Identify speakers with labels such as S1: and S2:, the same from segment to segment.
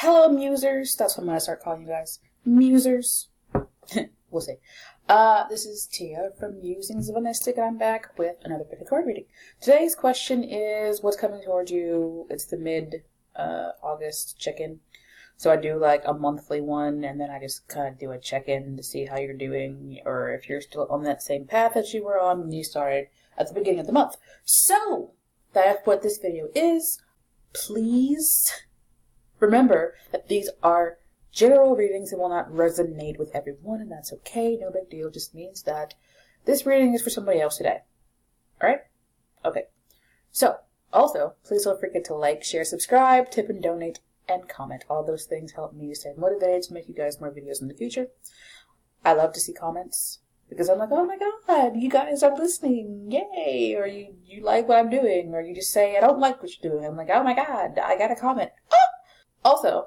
S1: Hello, musers. That's what I'm going to start calling you guys. Musers. We'll see. This is Tia from Musings of a Mystic, and I'm back with another bit of card reading. Today's question is, what's coming towards you? It's the mid-August check-in. So I do like a monthly one, and then I just kind of do a check-in to see how you're doing, or if you're still on that same path that you were on when you started at the beginning of the month. So, that's what this video is. Please remember that these are general readings and will not resonate with everyone, and that's okay. No big deal. Just means that this reading is for somebody else today. Alright? Okay. So, also, please don't forget to like, share, subscribe, tip and donate, and comment. All those things help me stay motivated to make you guys more videos in the future. I love to see comments because I'm like, oh my god, you guys are listening. Yay! Or you like what I'm doing. Or you just say, I don't like what you're doing. I'm like, oh my god, I got a comment. Ah! Also,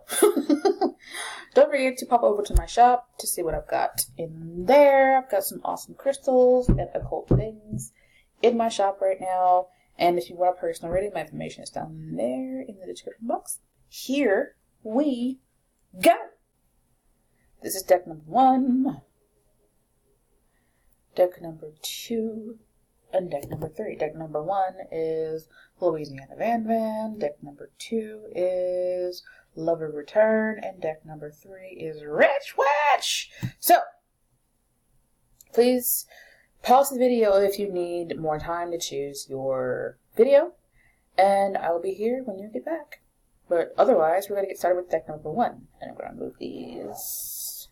S1: don't forget to pop over to my shop to see what I've got in there. I've got some awesome crystals and occult things in my shop right now. And if you want a personal reading, my information is down there in the description box. Here we go. This is deck number 1, deck number 2, and deck number 3. Deck number 1 is Louisiana Van Van. Deck number 2 is Lover Return, and deck number 3 is Rich Witch. So, please pause the video if you need more time to choose your video, and I will be here when you get back. But otherwise, we're going to get started with deck number 1. And I'm going to move these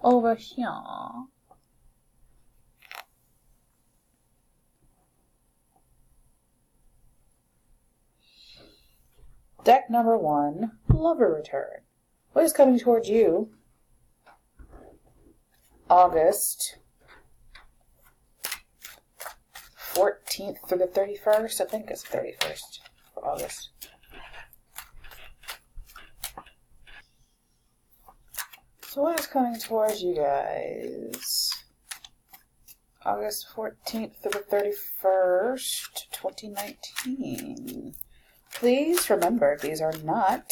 S1: over here. Deck number 1, Lover Return. What is coming towards you? August 14th through the 31st. I think it's 31st for August. So what is coming towards you guys? August 14th through the 31st, 2019. Please remember, these are not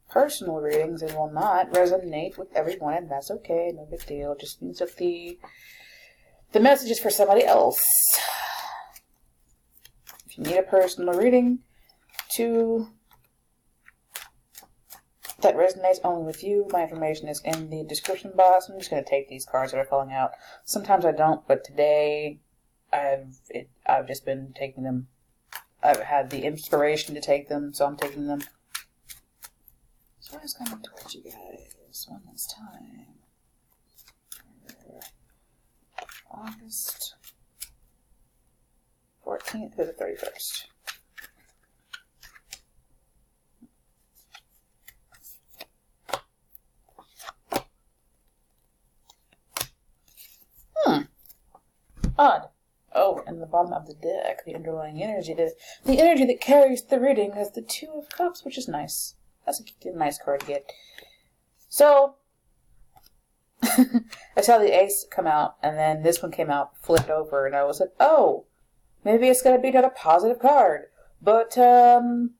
S1: personal readings and will not resonate with everyone, and that's okay, no big deal. It just means that the message is for somebody else. If you need a personal reading that resonates only with you, my information is in the description box. I'm just going to take these cards that are falling out. Sometimes I don't, but today I've just been taking them. I've had the inspiration to take them, so I'm taking them. So what is coming towards you guys one last time? August 14th to the 31st. Odd. Oh, and the bottom of the deck, the underlying energy, the energy that carries the reading is the 2 of Cups, which is nice. That's a nice card to get. So, I saw the Ace come out, and then this one came out, flipped over, and I was like, oh, maybe it's going to be another positive card. But, it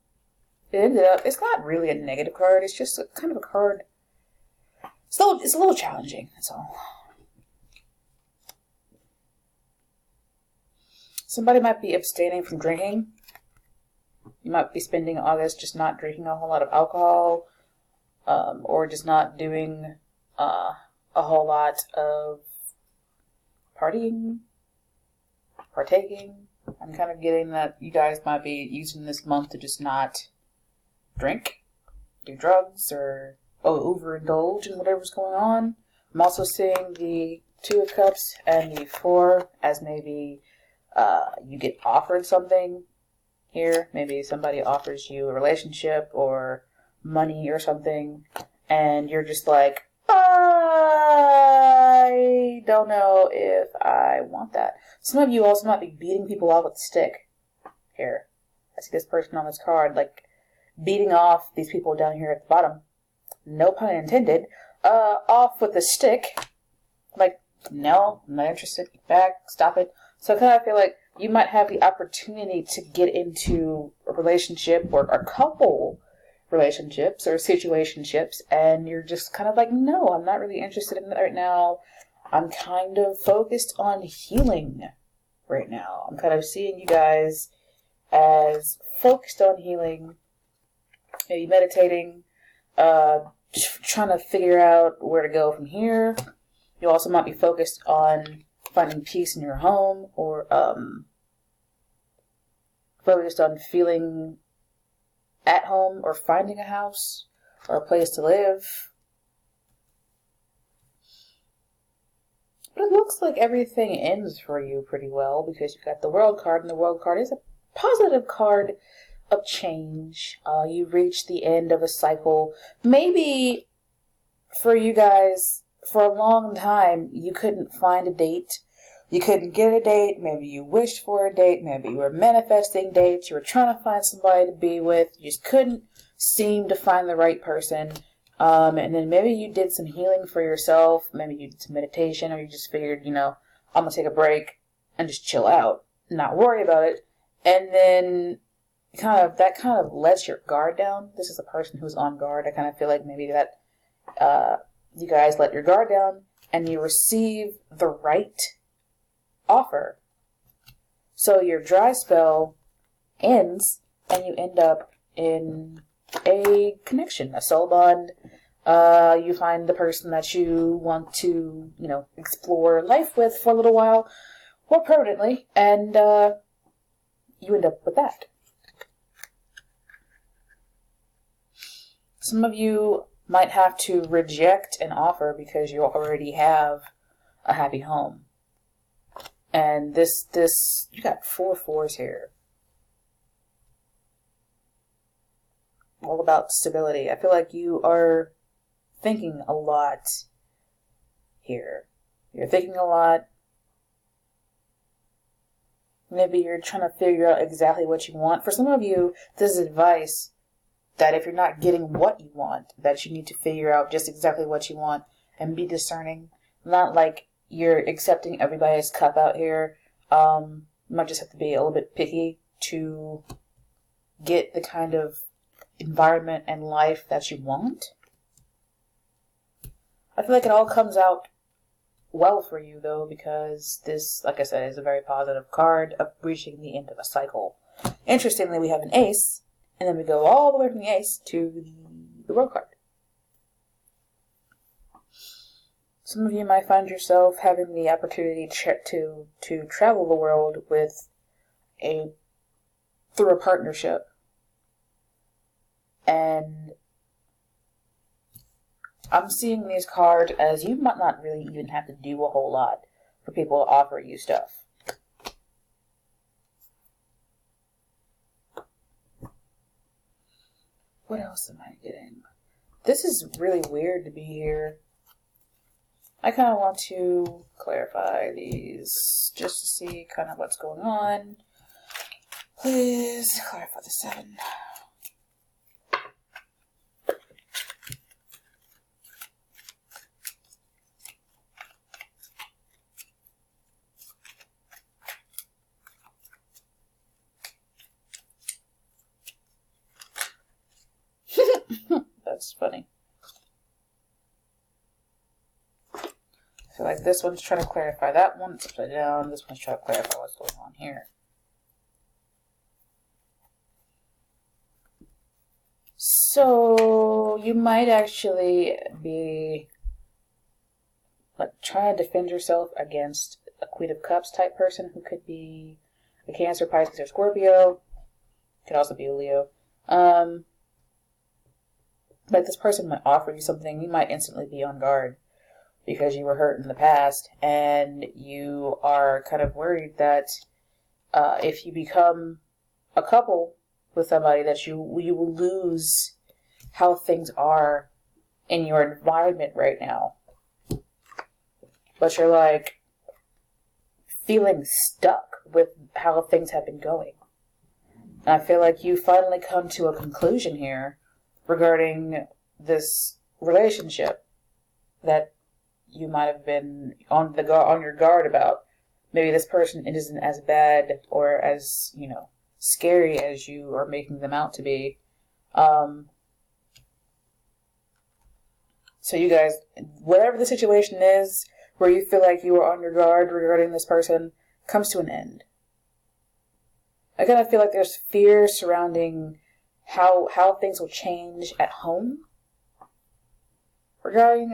S1: ended up, it's not really a negative card, it's just kind of a card. It's a little challenging, that's all. Somebody might be abstaining from drinking. You might be spending August just not drinking a whole lot of alcohol, or just not doing a whole lot of partying, partaking. I'm kind of getting that you guys might be using this month to just not drink, do drugs, or overindulge in whatever's going on. I'm also seeing the 2 of Cups and the 4 as maybe you get offered something here. Maybe somebody offers you a relationship or money or something, and you're just like, I don't know if I want that. Some of you also might be beating people off with a stick. Here, I see this person on this card, like, beating off these people down here at the bottom. No pun intended. Off with a stick. Like, no, I'm not interested. Get back, stop it. So I kind of feel like you might have the opportunity to get into a relationship or a couple relationships or situationships, and you're just kind of like, no, I'm not really interested in that right now. I'm kind of focused on healing right now. I'm kind of seeing you guys as focused on healing, maybe meditating, trying to figure out where to go from here. You also might be focused on finding peace in your home, or focused on feeling at home or finding a house or a place to live. But it looks like everything ends for you pretty well, because you've got the World card, and the World card is a positive card of change. You've reached the end of a cycle. Maybe for you guys, for a long time, you couldn't find a date. You couldn't get a date. Maybe you wished for a date. Maybe you were manifesting dates. You were trying to find somebody to be with. You just couldn't seem to find the right person. And then maybe you did some healing for yourself. Maybe you did some meditation, or you just figured, I'm going to take a break and just chill out, not worry about it. And then that kind of lets your guard down. This is a person who's on guard. I kind of feel like maybe that you guys let your guard down and you receive the right offer. So your dry spell ends and you end up in a connection, a soul bond. You find the person that you want to, explore life with for a little while or permanently, and you end up with that. Some of you might have to reject an offer because you already have a happy home. And you got 4 4s here. All about stability. I feel like you are thinking a lot here. You're thinking a lot. Maybe you're trying to figure out exactly what you want. For some of you, this is advice that if you're not getting what you want, that you need to figure out just exactly what you want and be discerning. Not like you're accepting everybody's cup out here. You might just have to be a little bit picky to get the kind of environment and life that you want. I feel like it all comes out well for you, though, because this, like I said, is a very positive card of reaching the end of a cycle. Interestingly, we have an ace, and then we go all the way from the ace to the World card. Some of you might find yourself having the opportunity to travel the world through a partnership. And I'm seeing these cards as you might not really even have to do a whole lot for people to offer you stuff. What else am I getting? This is really weird to be here. I kind of want to clarify these just to see kind of what's going on. Please clarify the 7. That's funny. So like this one's trying to clarify that one, it's upside down. This one's trying to clarify what's going on here. So you might actually be like trying to defend yourself against a Queen of Cups type person who could be a Cancer, Pisces, or Scorpio. Could also be a Leo. But this person might offer you something. You might instantly be on guard because you were hurt in the past, and you are kind of worried that if you become a couple with somebody, that you will lose how things are in your environment right now. But you're like feeling stuck with how things have been going. And I feel like you finally come to a conclusion here regarding this relationship that you might have been on your guard about. Maybe this person isn't as bad or as, scary as you are making them out to be. So you guys, whatever the situation is where you feel like you are on your guard regarding this person, comes to an end. I kind of feel like there's fear surrounding how things will change at home regarding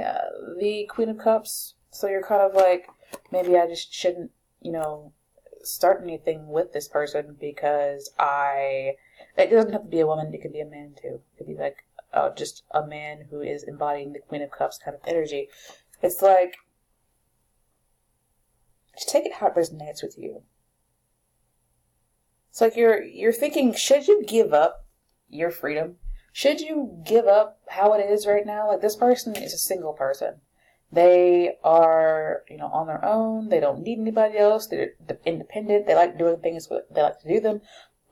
S1: the Queen of Cups. So you're kind of like, maybe I just shouldn't, start anything with this person because it doesn't have to be a woman, it could be a man too. It could be like just a man who is embodying the Queen of Cups kind of energy. It's like, just take it how it resonates with you. It's like you're thinking, should you give up your freedom? Should you give up how it is right now? Like, this person is a single person. They are, on their own. They don't need anybody else. They're independent. They like doing things they like to do them.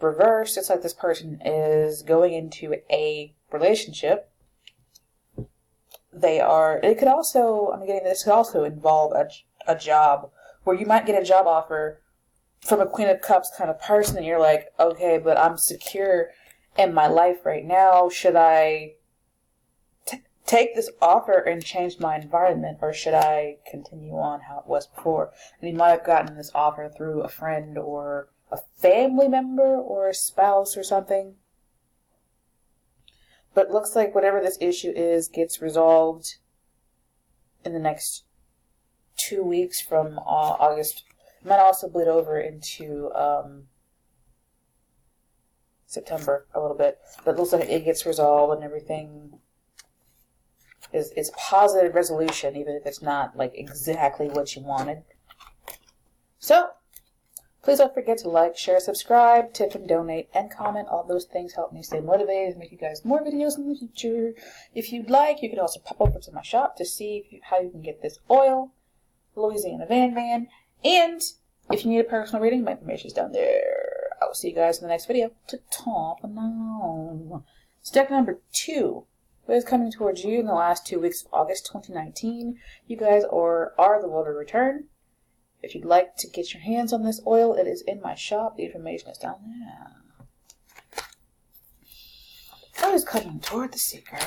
S1: Reversed, it's like this person is going into a relationship. It could also, this could also involve a job where you might get a job offer from a Queen of Cups kind of person, and you're like, okay, but I'm secure in my life right now. Should I take this offer and change my environment, or should I continue on how it was before? And you might have gotten this offer through a friend or a family member or a spouse or something. But it looks like whatever this issue is gets resolved in the next 2 weeks from August. It might also bleed over into September a little bit. But it looks like it gets resolved and everything is positive resolution, even if it's not like exactly what you wanted. So, please don't forget to like, share, subscribe, tip and donate, and comment. All those things help me stay motivated and make you guys more videos in the future. If you'd like, you can also pop over to my shop to see how you can get this oil, Louisiana Van, and if you need a personal reading, my information is down there. I will see you guys in the next video. Ta-ta for now. Step number 2. What is coming towards you in the last 2 weeks of August 2019. You guys are the world of return. If you'd like to get your hands on this oil, it is in my shop. The information is down there. What is coming toward the seeker?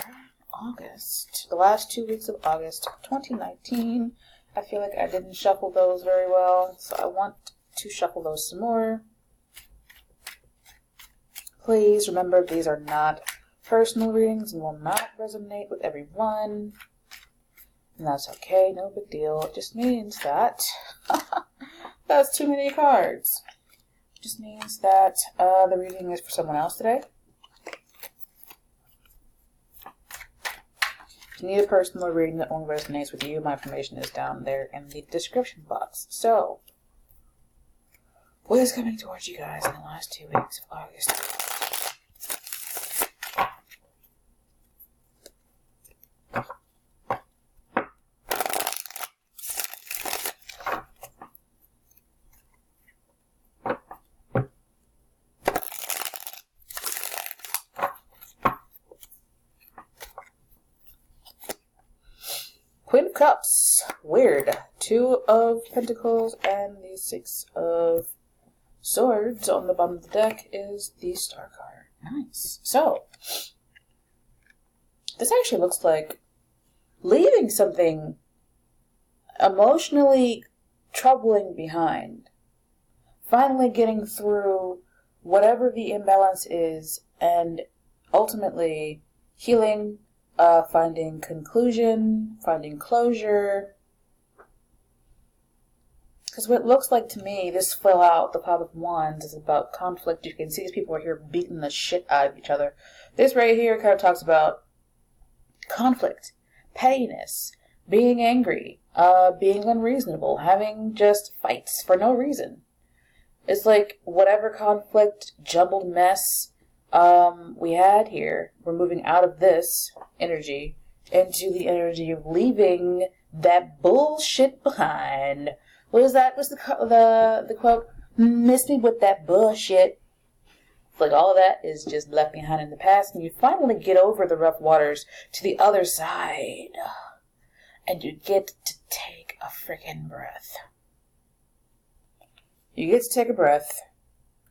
S1: August. The last 2 weeks of August 2019. I feel like I didn't shuffle those very well, so I want to shuffle those some more. Please remember, these are not personal readings and will not resonate with everyone. And that's okay, no big deal. It just means that that's too many cards. It just means that the reading is for someone else today. If you need a personal reading that only resonates with you, my information is down there in the description box. So, what is coming towards you guys in the last 2 weeks of August? Queen of Cups. Weird. 2 of Pentacles and the 6 of Swords on the bottom of the deck is the Star card. Nice. So, this actually looks like leaving something emotionally troubling behind. Finally getting through whatever the imbalance is and ultimately healing, finding conclusion, finding closure. Because what it looks like to me, this fell out, the Five of Wands, is about conflict. You can see these people are here beating the shit out of each other. This right here kind of talks about conflict, pettiness, being angry, being unreasonable, having just fights for no reason. It's like whatever conflict, jumbled mess we had here, we're moving out of this energy into the energy of leaving that bullshit behind. What is that? What's the quote? Miss me with that bullshit. Like all of that is just left behind in the past, and you finally get over the rough waters to the other side, and you get to take a freaking breath. You get to take a breath.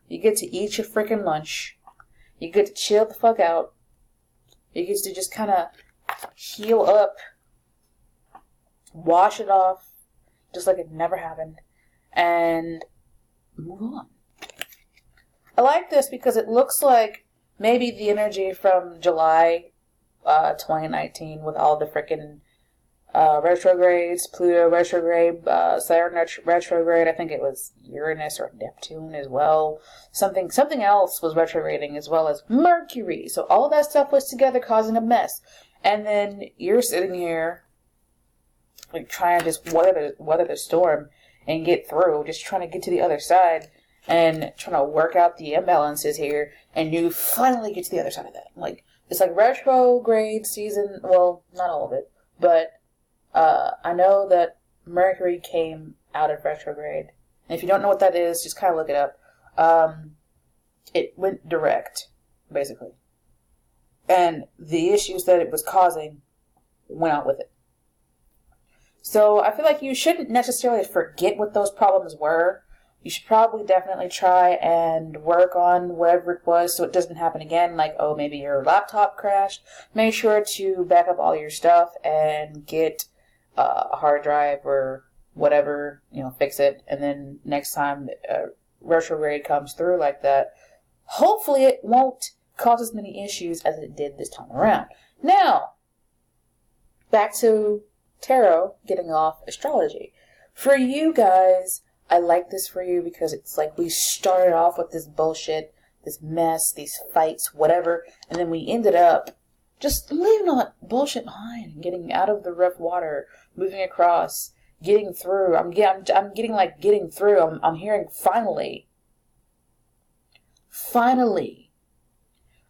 S1: You get to eat your freaking lunch. You get to chill the fuck out. You get to just kind of heal up wash it off, just like it never happened, and move on. I like this because it looks like maybe the energy from July 2019 with all the freaking retrogrades, Pluto retrograde, Saturn retrograde, I think it was Uranus or Neptune as well. Something else was retrograding as well as Mercury. So all of that stuff was together causing a mess. And then you're sitting here like trying to just weather the storm and get through, just trying to get to the other side and trying to work out the imbalances here, and you finally get to the other side of that. Like, it's like retrograde season. Well, not all of it, but I know that Mercury came out of retrograde. And if you don't know what that is, just kind of look it up. It went direct, basically. And the issues that it was causing went out with it. So I feel like you shouldn't necessarily forget what those problems were. You should probably definitely try and work on whatever it was so it doesn't happen again. Like, oh, maybe your laptop crashed. Make sure to back up all your stuff and get a hard drive or whatever, fix it. And then next time retrograde comes through like that, hopefully it won't cause as many issues as it did this time around. Now, back to tarot, getting off astrology. For you guys, I like this for you because it's like we started off with this bullshit, this mess, these fights, whatever, and then we ended up just leaving all that bullshit behind and getting out of the rough water, moving across, getting through. I'm getting through. I'm hearing finally,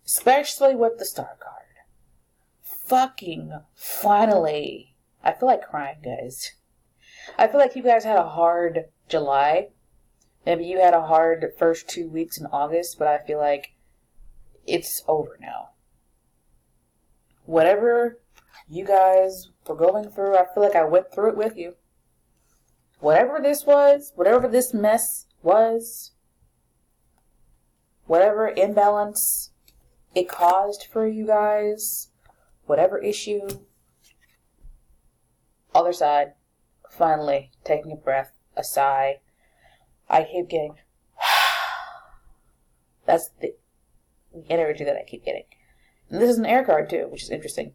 S1: especially with the Star card. Fucking finally. I feel like crying, guys. I feel like you guys had a hard July. Maybe you had a hard first 2 weeks in August, but I feel like it's over now. Whatever you guys were going through, I feel like I went through it with you. Whatever this was, whatever this mess was, whatever imbalance it caused for you guys, whatever issue, other side, finally taking a breath, a sigh. I keep getting, that's the energy that I keep getting. And this is an air card too, which is interesting.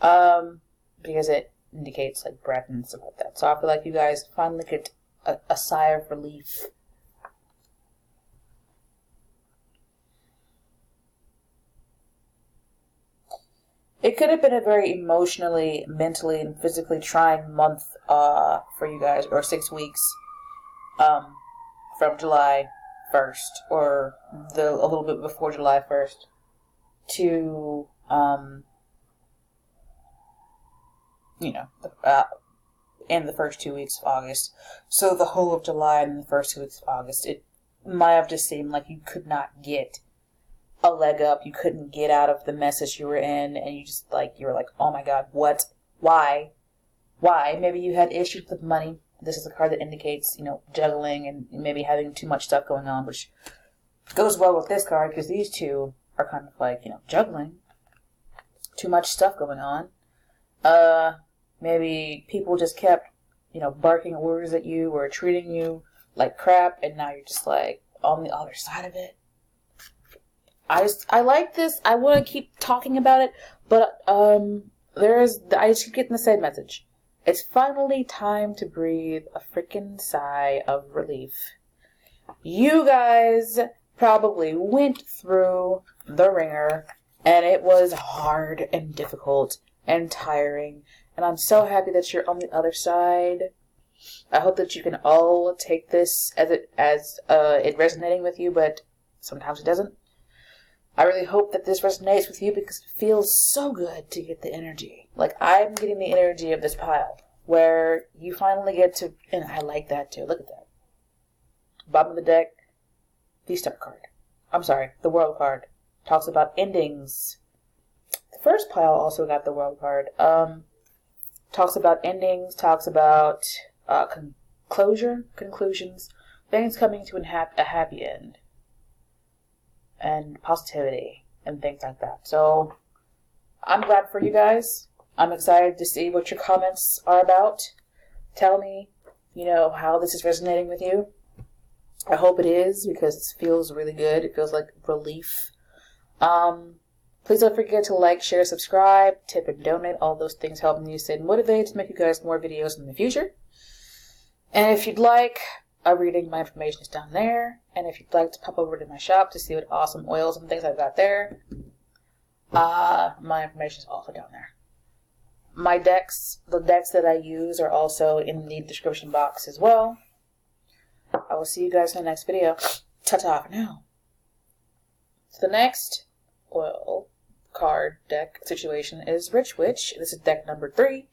S1: Because it indicates like breath and stuff like that. So I feel like you guys finally get a sigh of relief. It could have been a very emotionally, mentally, and physically trying month for you guys, or 6 weeks from July 1st, or a little bit before July 1st, to, in the first 2 weeks of August. So the whole of July and the first 2 weeks of August, it might have just seemed like you could not get a leg up. You couldn't get out of the messes you were in, and you were like, oh my god, what? Why? Maybe you had issues with money. This is a card that indicates, juggling and maybe having too much stuff going on, which goes well with this card because these two are kind of like, juggling. Too much stuff going on. Maybe people just kept, barking orders at you or treating you like crap, and now you're just like on the other side of it. I like this. I want to keep talking about it, but I just keep getting the same message. It's finally time to breathe a freaking sigh of relief. You guys probably went through the ringer, and it was hard and difficult and tiring, and I'm so happy that you're on the other side. I hope that you can all take this as it resonating with you, but sometimes it doesn't. I really hope that this resonates with you because it feels so good to get the energy. Like, I'm getting the energy of this pile where you finally get to, and I like that too. Look at that. Bottom of the deck, the Star card. I'm sorry, the World card. Talks about endings. The first pile also got the World card. Talks about endings, talks about conclusions, things coming to a happy end. And positivity and things like that. So I'm glad for you guys. I'm excited to see what your comments are about. Tell me, how this is resonating with you. I hope it is, because it feels really good. It feels like relief. Please don't forget to like, share, subscribe, tip, and donate. All those things help me stay motivated to make you guys more videos in the future. And if you'd like a reading, my information is down there. And if you'd like to pop over to my shop to see what awesome oils and things I've got there, my information is also down there. My decks, the decks that I use, are also in the description box as well. I will see you guys in the next video. Ta-ta for now. So the next oil card deck situation is Rich Witch. This is deck number 3.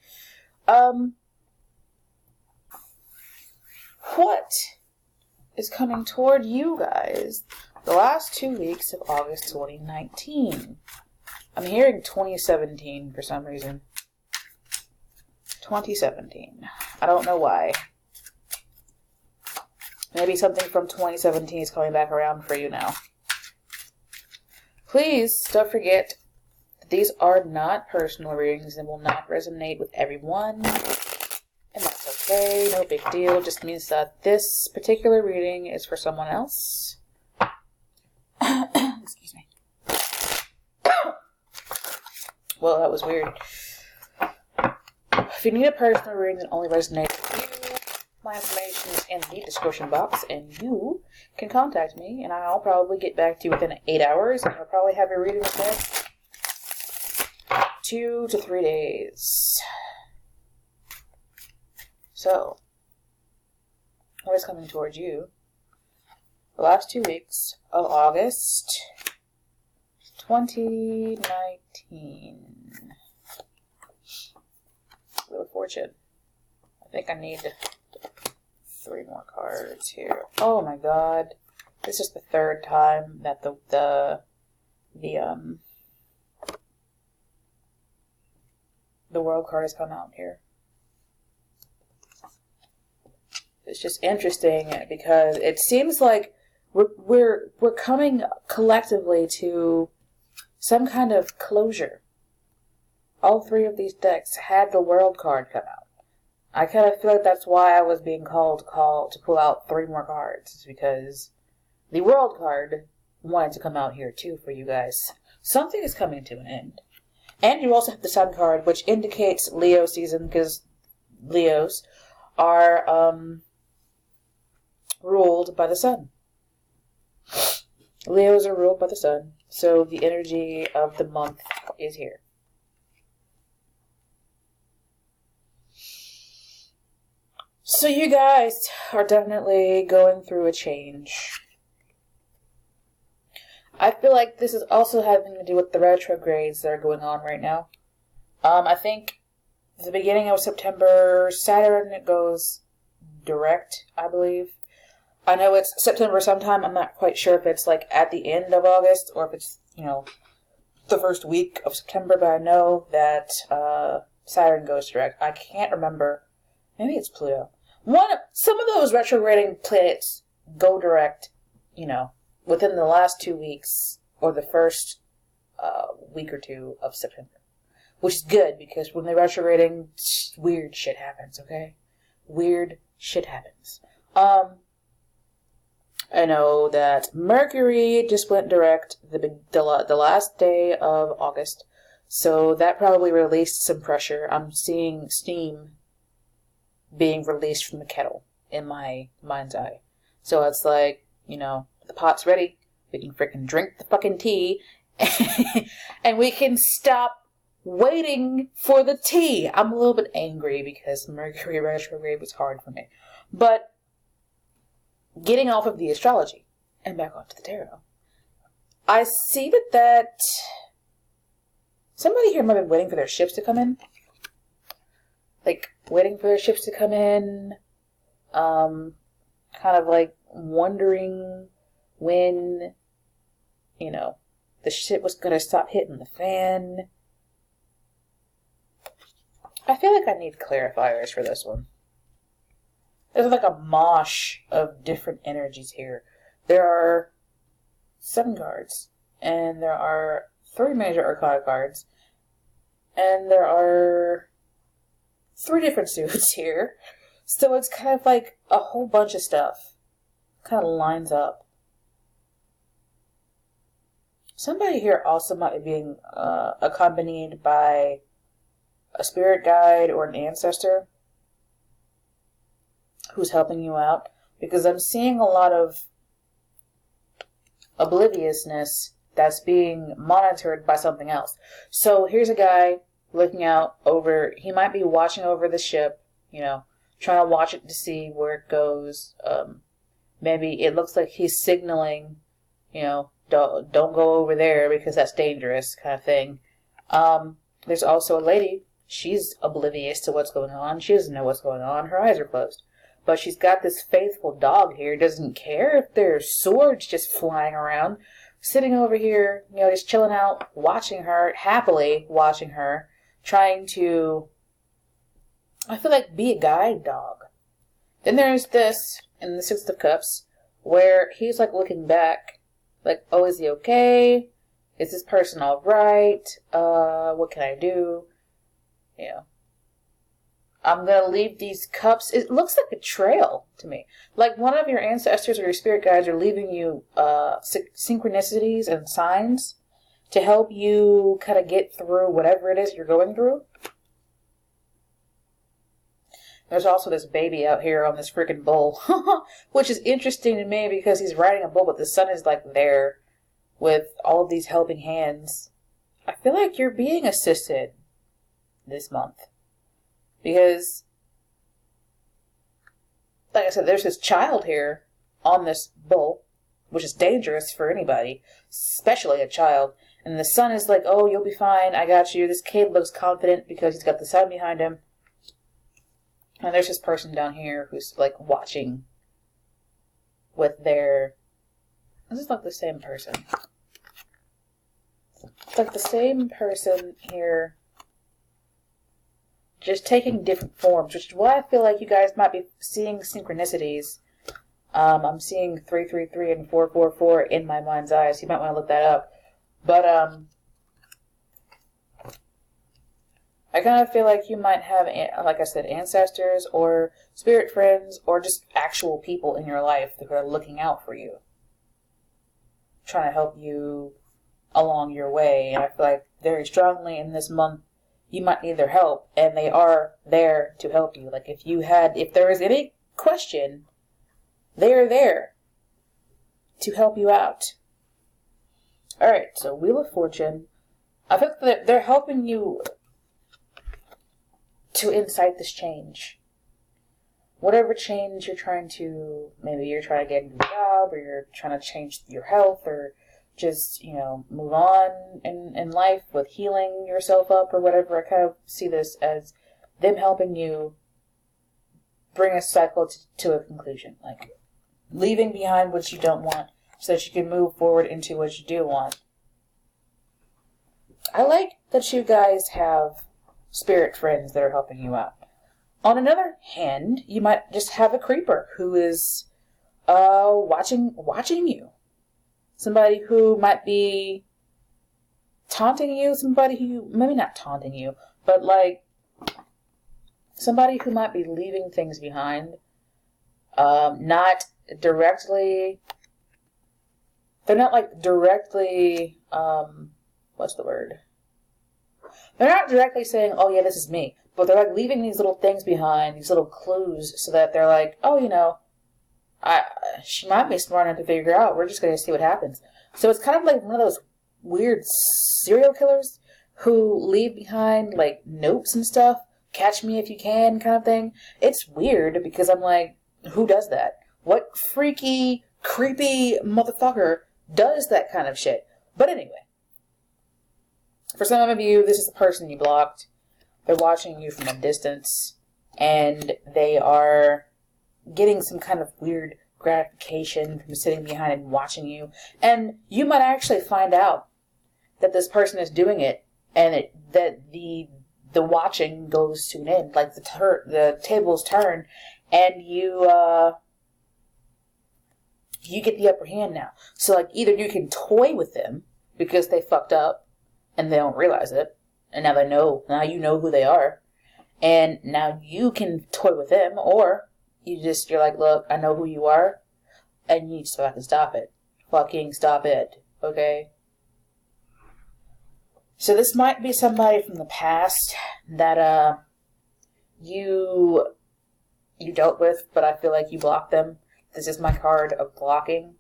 S1: What is coming toward you guys the last 2 weeks of August 2019? I'm hearing 2017 for some reason. 2017. I don't know why. Maybe something from 2017 is coming back around for you now. Please don't forget that these are not personal readings and will not resonate with everyone. And that's okay, no big deal. Just means that this particular reading is for someone else. Excuse me. Well, that was weird. If you need a personal reading that only resonates with you, my information is in the description box, and you can contact me, and I'll probably get back to you within 8 hours, and I'll probably have your reading within 2 to 3 days. So, what is coming towards you the last 2 weeks of August 2019? Wheel of Fortune. I think I need 3 more cards here. Oh my god. This is the 3rd time that the World card has come out here. It's just interesting because it seems like we're coming collectively to some kind of closure. All 3 of these decks had the World card come out. I kind of feel like that's why I was being called to pull out 3 more cards. It's because the World card wanted to come out here too for you guys. Something is coming to an end. And you also have the Sun card, which indicates Leo season, because Leos are ruled by the sun. Leos are ruled by the sun, so the energy of the month is here. So you guys are definitely going through a change. I feel like this is also having to do with the retrogrades that are going on right now. I think at the beginning of September, Saturn goes direct, I believe. I know it's September sometime. I'm not quite sure if it's like at the end of August or if it's, the first week of September, but I know that Saturn goes direct. I can't remember. Maybe it's Pluto. Some of those retrograding planets go direct, within the last 2 weeks or the first week or 2 of September. Which is good, because when they're retrograding, weird shit happens, okay? Weird shit happens. I know that Mercury just went direct the last day of August, so that probably released some pressure. I'm seeing steam being released from the kettle in my mind's eye. So it's like, the pot's ready. We can freaking drink the fucking tea, and we can stop waiting for the tea. I'm a little bit angry because Mercury retrograde was hard for me. But getting off of the astrology and back onto the tarot, I see that somebody here might be waiting for their ships to come in. Like, waiting for their ships to come in, kind of like wondering when, the shit was going to stop hitting the fan. I feel like I need clarifiers for this one. There's like a mosh of different energies here. There are 7 cards, and there are 3 major arcana cards, And there are 3 different suits here. So it's kind of like a whole bunch of stuff. Kind of lines up. Somebody here also might be being accompanied by a spirit guide or an ancestor who's helping you out. Because I'm seeing a lot of obliviousness that's being monitored by something else. So here's a guy looking out over, he might be watching over the ship, you know, trying to watch it to see where it goes. Maybe it looks like he's signaling, you know, don't go over there because that's dangerous, kind of thing. There's also a lady, she's oblivious to what's going on. She doesn't know what's going on. Her eyes are closed. But she's got this faithful dog here, doesn't care if there's swords just flying around, sitting over here, you know, just chilling out, watching her, happily watching her, trying to, I feel like, be a guide dog. Then there's this, in the Six of Cups, where he's like looking back, like, oh, is he okay? Is this person alright? What can I do? You know. I'm going to leave these cups. It looks like a trail to me. Like one of your ancestors or your spirit guides are leaving you synchronicities and signs to help you kind of get through whatever it is you're going through. There's also this baby out here on this freaking bull, which is interesting to me because he's riding a bull, but the sun is like there with all of these helping hands. I feel like you're being assisted this month. Because, like I said, there's this child here on this bull, which is dangerous for anybody, especially a child. And the son is like, oh, you'll be fine, I got you. This kid looks confident because he's got the sun behind him. And there's this person down here who's, like, watching with their... This is like the same person. It's like the same person here, just taking different forms, which is why I feel like you guys might be seeing synchronicities. I'm seeing 333 and 444 in my mind's eye, so you might want to look that up. But, I kind of feel like you might have, like I said, ancestors or spirit friends or just actual people in your life that are looking out for you, trying to help you along your way. And I feel like very strongly in this month, you might need their help, and they are there to help you. Like if there is any question, they are there to help you out. Alright, so Wheel of Fortune. I think that they're helping you to incite this change. Whatever change you're trying to, maybe you're trying to get a new job, or you're trying to change your health, or just, you know, move on in life with healing yourself up or whatever. I kind of see this as them helping you bring a cycle to a conclusion. Like, leaving behind what you don't want so that you can move forward into what you do want. I like that you guys have spirit friends that are helping you out. On another hand, you might just have a creeper who is watching you. Somebody who might be taunting you, somebody who, maybe not taunting you, but like, somebody who might be leaving things behind, not directly, they're not like directly, what's the word? They're not directly saying, oh yeah, this is me, but they're like leaving these little things behind, these little clues, so that they're like, oh, you know, she might be smart enough to figure out. We're just going to see what happens. So it's kind of like one of those weird serial killers who leave behind, like, notes and stuff. Catch me if you can kind of thing. It's weird because I'm like, who does that? What freaky, creepy motherfucker does that kind of shit? But anyway, for some of you, this is the person you blocked. They're watching you from a distance, and they are getting some kind of weird gratification from sitting behind and watching you. And you might actually find out that this person is doing it, and that the watching goes to an end. Like the tables turn, and you get the upper hand now. So like either you can toy with them because they fucked up and they don't realize it, And now they know. Now you know who they are. And now you can toy with them. Or you're like, look, I know who you are. And you need to fucking stop it. Fucking stop it. Okay? So this might be somebody from the past that you dealt with, but I feel like you blocked them. This is my card of blocking.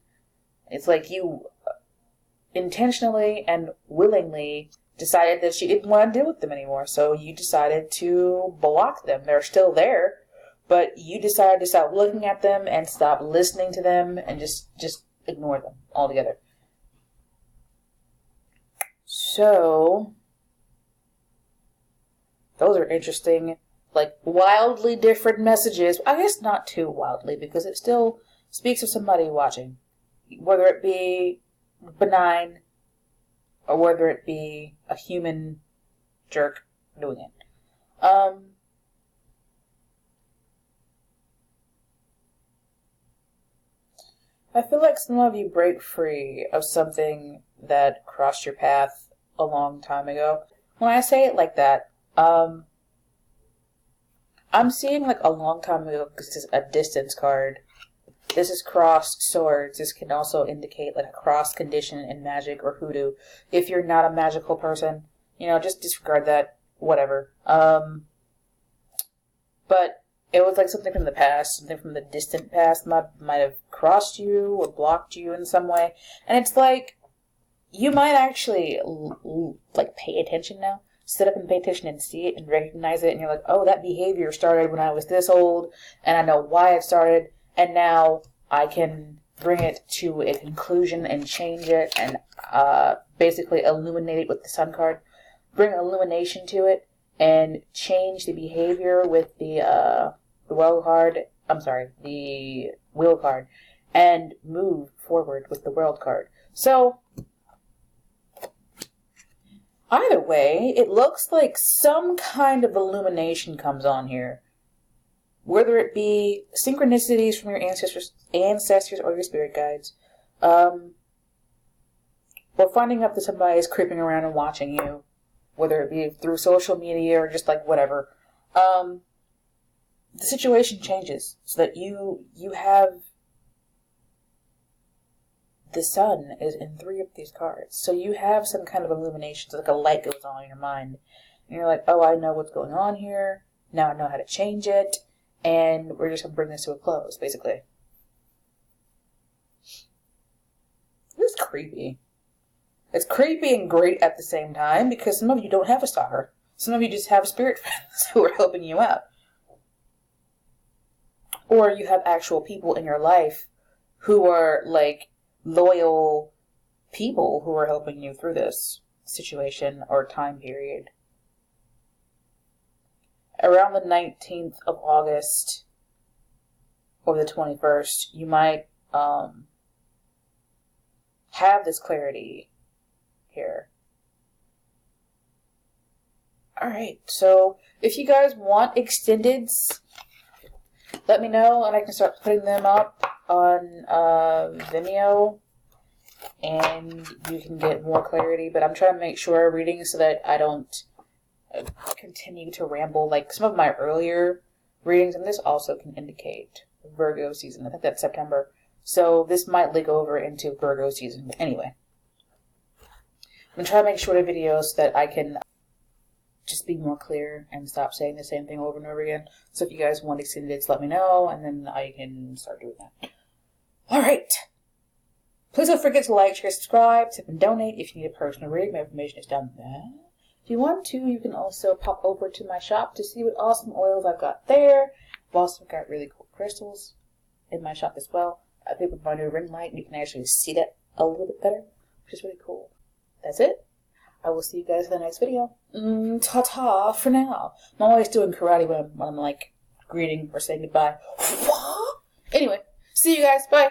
S1: It's like you intentionally and willingly decided that you didn't want to deal with them anymore. So you decided to block them. They're still there, but you decided to stop looking at them and stop listening to them and just ignore them altogether. So those are interesting, like wildly different messages. I guess not too wildly, because it still speaks of somebody watching, whether it be benign or whether it be a human jerk doing it. I feel like some of you break free of something that crossed your path a long time ago. When I say it like that, I'm seeing like a long time ago because this is a distance card. This is crossed swords. This can also indicate like a cross condition in magic or hoodoo. If you're not a magical person, just disregard that. Whatever. But it was like something from the past, something from the distant past might have crossed you or blocked you in some way. And it's like, you might actually like pay attention now. Sit up and pay attention and see it and recognize it. And you're like, oh, that behavior started when I was this old. And I know why it started. And now I can bring it to a conclusion and change it and basically illuminate it with the sun card. Bring illumination to it and change the behavior with the wheel card. The wheel card. And move forward with the world card. So, either way, it looks like some kind of illumination comes on here. Whether it be synchronicities from your ancestors or your spirit guides, or finding out that somebody is creeping around and watching you, whether it be through social media or just like whatever, the situation changes so that you have the sun is in 3 of these cards. So you have some kind of illumination, so like a light goes on in your mind. And you're like, oh, I know what's going on here. Now I know how to change it. And we're just going to bring this to a close, basically. It's creepy. It's creepy and great at the same time, because some of you don't have a stalker. Some of you just have spirit friends who are helping you out. Or you have actual people in your life who are, like, loyal people who are helping you through this situation or time period. Around the 19th of August or the 21st, you might have this clarity here. Alright, so if you guys want extendeds, let me know and I can start putting them up on Vimeo and you can get more clarity. But I'm trying to make sure reading so that I don't continue to ramble like some of my earlier readings, and this also can indicate Virgo season. I think that's September, so this might leak over into Virgo season. But anyway, I'm gonna try to make shorter videos so that I can just be more clear and stop saying the same thing over and over again. So if you guys want extended, let me know and then I can start doing that. Alright, please don't forget to like, share, subscribe, tip and donate. If you need a personal reading, my information is down there. If you want to, you can also pop over to my shop to see what awesome oils I've got there. I've also got really cool crystals in my shop as well. I think with my new ring light, you can actually see that a little bit better, which is really cool. That's it. I will see you guys in the next video. Ta-ta for now. I'm always doing karate when I'm like greeting or saying goodbye. Anyway, see you guys. Bye.